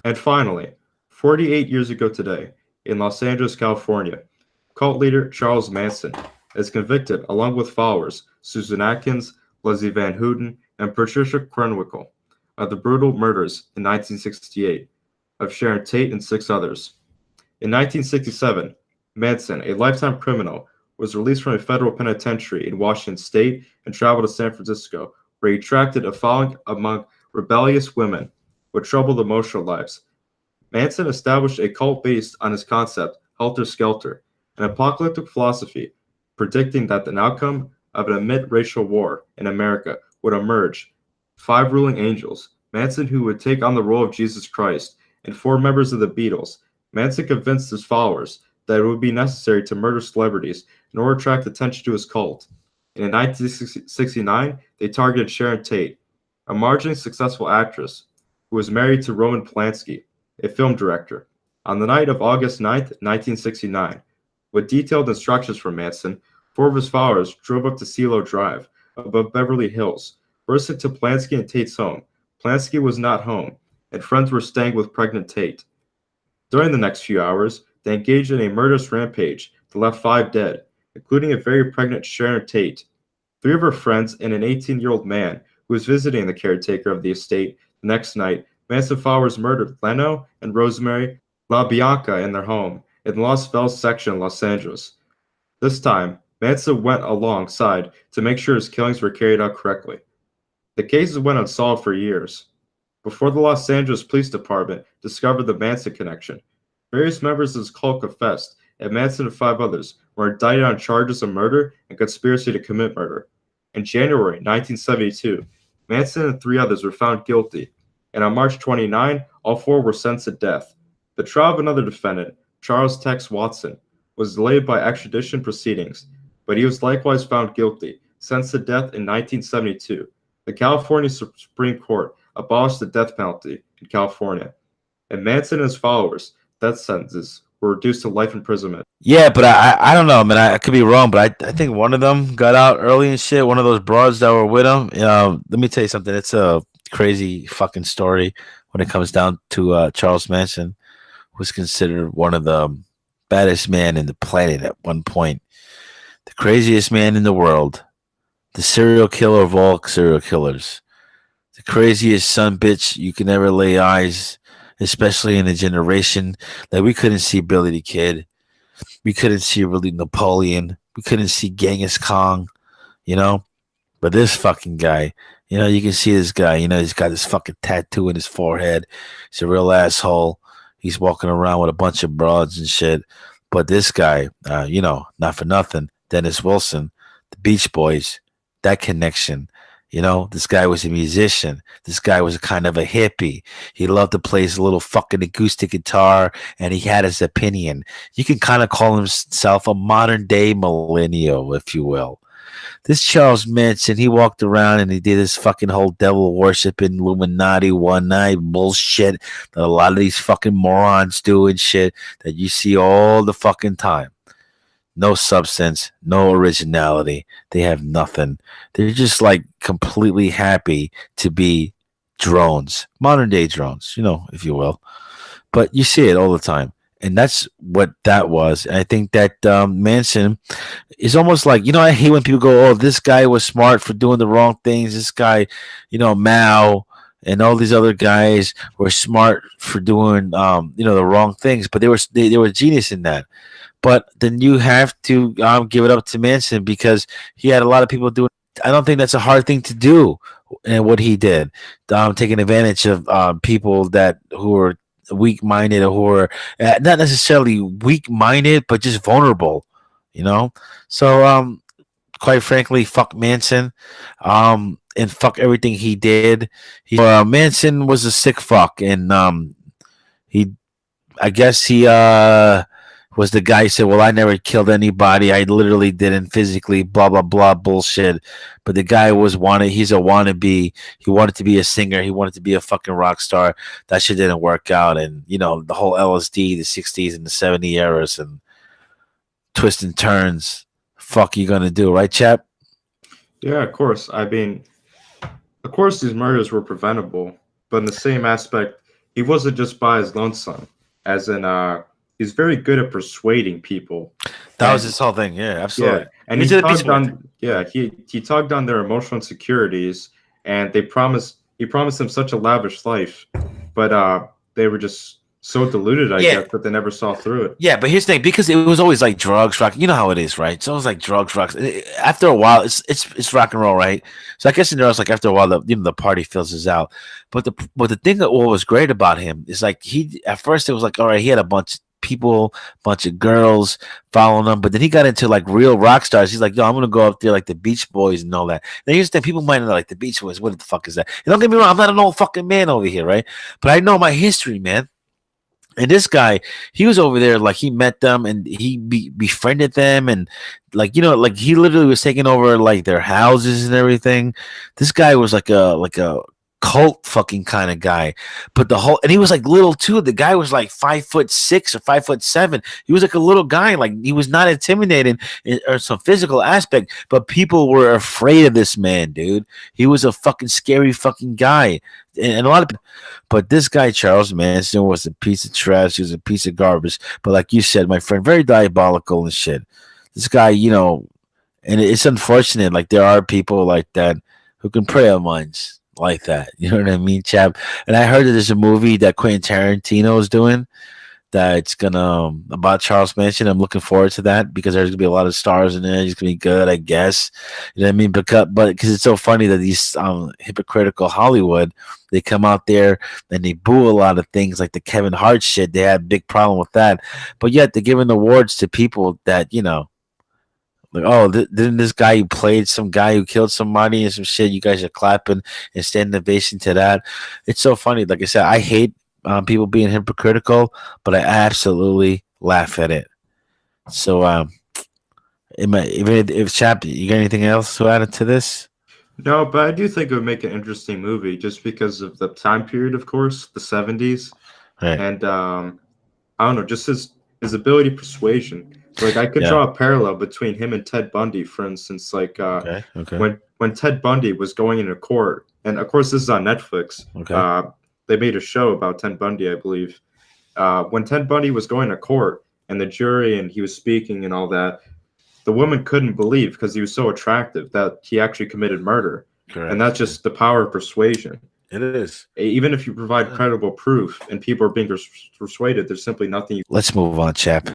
And finally, 48 years ago today, in Los Angeles, California, cult leader Charles Manson is convicted along with followers Susan Atkins, Leslie Van Houten, and Patricia Krenwinkel of the brutal murders in 1968 of Sharon Tate and six others. In 1967, Manson, a lifetime criminal, was released from a federal penitentiary in Washington state and traveled to San Francisco, where he attracted a following among rebellious women with troubled emotional lives. Manson established a cult based on his concept, Helter Skelter, an apocalyptic philosophy predicting that the outcome of an amid-racial war in America would emerge five ruling angels, Manson who would take on the role of Jesus Christ, and four members of the Beatles. Manson convinced his followers that it would be necessary to murder celebrities in order to attract attention to his cult. And in 1969, they targeted Sharon Tate, a marginally successful actress who was married to Roman Polanski, a film director. On the night of August 9th, 1969, with detailed instructions from Manson, four of his followers drove up to CeeLo Drive, above Beverly Hills, burst into Polanski and Tate's home. Polanski was not home, and friends were staying with pregnant Tate. During the next few hours, they engaged in a murderous rampage that left five dead, including a very pregnant Sharon Tate. Three of her friends and an 18-year-old man who was visiting the caretaker of the estate the next night. Manson followers murdered Leno and Rosemary LaBianca in their home in the Los Feliz section of Los Angeles. This time, Manson went alongside to make sure his killings were carried out correctly. The cases went unsolved for years. Before the Los Angeles Police Department discovered the Manson connection, various members of his cult confessed, and Manson and five others were indicted on charges of murder and conspiracy to commit murder. In January 1972, Manson and three others were found guilty, and on March 29, all four were sentenced to death. The trial of another defendant, Charles Tex Watson, was delayed by extradition proceedings, but he was likewise found guilty, sentenced to death in 1972. The California Supreme Court abolished the death penalty in California, and Manson and his followers' death sentences were reduced to life imprisonment. Yeah, but I don't know, man. I could be wrong, but I think one of them got out early and shit. One of those broads that were with him. Let me tell you something. It's a crazy fucking story when it comes down to Charles Manson, was considered one of the baddest men in the planet at one point, the craziest man in the world, the serial killer of all serial killers, the craziest son bitch you can ever lay eyes, especially in a generation that we couldn't see Billy the Kid, we couldn't see really Napoleon, we couldn't see Genghis Khan, you know. But this fucking guy, you can see this guy, he's got this fucking tattoo in his forehead. He's a real asshole. He's walking around with a bunch of broads and shit. But this guy, not for nothing, Dennis Wilson, the Beach Boys, that connection. This guy was a musician. This guy was kind of a hippie. He loved to play his little fucking acoustic guitar, and he had his opinion. You can kind of call himself a modern day millennial, if you will. This Charles Manson, he walked around and he did this fucking whole devil worshiping Illuminati one night bullshit that a lot of these fucking morons do and shit that you see all the fucking time. No substance, no originality. They have nothing. They're just like completely happy to be drones, modern day drones, if you will. But you see it all the time. And that's what that was. And I think that Manson is almost like, I hate when people go, oh, this guy was smart for doing the wrong things. This guy, Mao and all these other guys were smart for doing, the wrong things. But they were genius in that. But then you have to give it up to Manson because he had a lot of people doing. I don't think that's a hard thing to do. And what he did, taking advantage of people who are weak-minded or who are not necessarily weak-minded, but just vulnerable, So, quite frankly, fuck Manson, and fuck everything he did. Manson was a sick fuck, and I guess he was the guy who said, well, I never killed anybody. I literally didn't physically, blah, blah, blah, bullshit. But the guy he's a wannabe. He wanted to be a singer. He wanted to be a fucking rock star. That shit didn't work out. And, the whole LSD, the 60s and the 70s eras and twists and turns. Fuck you gonna do, right, chap? Yeah, of course. I mean, of course these murders were preventable, but in the same aspect, he wasn't just by his lonesome, as in he's very good at persuading people, That was and his whole thing. Yeah, yeah, absolutely. and Even he to the Beast tugged Boy. on he tugged on their emotional insecurities, and he promised them such a lavish life, but they were just so deluded, I Yeah, guess, that they never saw through it. yeah, but here's the thing, because it was always like drugs, rock. You know how it is, right? It's always like drugs, rocks. After a while, it's rock and roll, right? So I guess in there, it's like after a while, the party fills out. But the thing that what was great about him is like he at first it was like all right, he had a bunch of people, bunch of girls following him, but then he got into like real rock stars. He's like, yo, I'm gonna go up there like the Beach Boys and all that. Then here's the thing, people might know like the Beach Boys. What the fuck is that? And don't get me wrong, I'm not an old fucking man over here, right? But I know my history, man. And this guy, he was over there, like he met them and he befriended them, and like like he literally was taking over like their houses and everything. This guy was like a cult fucking kind of guy, but and he was like little too. The guy was like 5'6" or 5'7". He was like a little guy, like he was not intimidating or some physical aspect, but people were afraid of this man, dude. He was a fucking scary fucking guy, and a lot of. But this guy, Charles Manson, was a piece of trash. He was a piece of garbage. But like you said, my friend, very diabolical and shit. This guy, and it's unfortunate. Like there are people like that who can prey on minds like that. You know what I mean, chap? And I heard that there's a movie that Quentin Tarantino is doing that's gonna about Charles Manson. I'm looking forward to that because there's gonna be a lot of stars in there. He's gonna be good, I guess. You know what I mean? Because it's so funny that these hypocritical Hollywood, they come out there and they boo a lot of things like the Kevin Hart shit. They had a big problem with that, but yet they're giving awards to people that like, oh, didn't this guy who played some guy who killed somebody and some shit? You guys are clapping and standing ovation to that. It's so funny. Like I said, I hate people being hypocritical, but I absolutely laugh at it. So, even if Chap, you got anything else to add to this? No, but I do think it would make an interesting movie just because of the time period, of course, the 70s, Right. and I don't know, just his ability to persuasion. Like I could Yeah. draw a parallel between him and Ted Bundy, for instance. Like Okay. Okay. when Ted Bundy was going into court, and of course this is on Netflix. Okay. They made a show about Ted Bundy, I believe. When Ted Bundy was going to court and the jury and he was speaking and all that, the woman couldn't believe because he was so attractive that he actually committed murder. Correct. And that's just the power of persuasion. It is. Even if you provide credible proof and people are being persuaded, there's simply nothing you Let's move on, Chap.